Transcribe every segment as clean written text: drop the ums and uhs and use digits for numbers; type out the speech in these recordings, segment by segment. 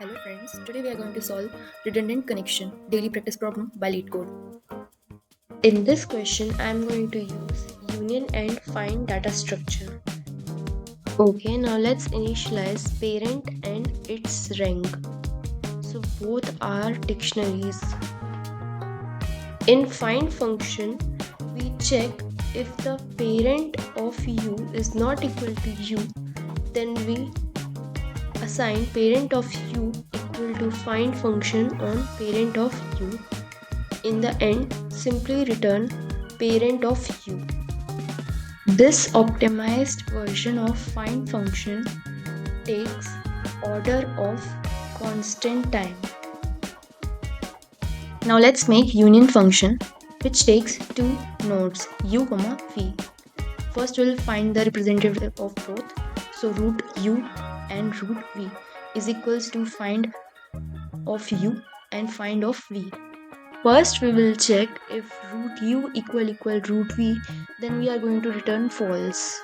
Hello friends, today we are going to solve redundant connection daily practice problem by Leetcode. In this question, I am going to use union and find data structure. Okay, now let's initialize parent and its rank. So both are dictionaries. In find function, we check if the parent of u is not equal to u, then we assign parent of u equal to find function on parent of u. In the end, simply return parent of u. This optimized version of find function takes order of constant time. Now let's make union function which takes two nodes u, v. First we'll find the representative of both. So root u and root v is equals to find of u and find of v. First we will check if root u equal root v, then we are going to return false.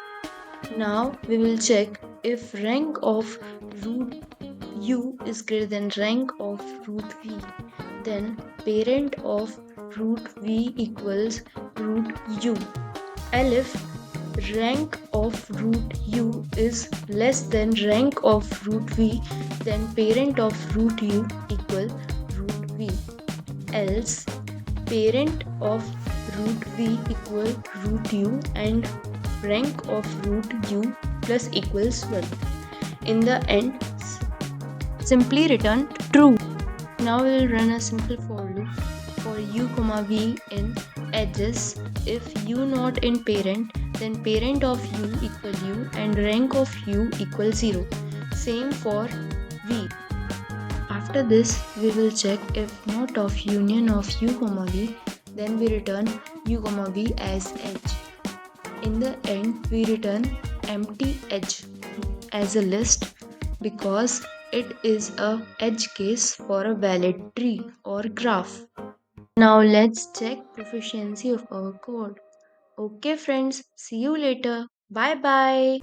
Now we will check if rank of root u is greater than rank of root v, then parent of root v equals root u. And if rank of root u is less than rank of root v, then parent of root u equal root v. Else parent of root v equal root u and rank of root u plus equals 1. In the end, simply return true. Now we will run a simple for loop for u, v in edges. If u not in parent, then parent of u equal u and rank of u equal 0. Same for v. After this, we will check if not of union of u, v, then we return u, v as edge. In the end, we return empty edge as a list because it is a edge case for a valid tree or graph. Now let's check proficiency of our code. Okay friends, see you later. Bye bye.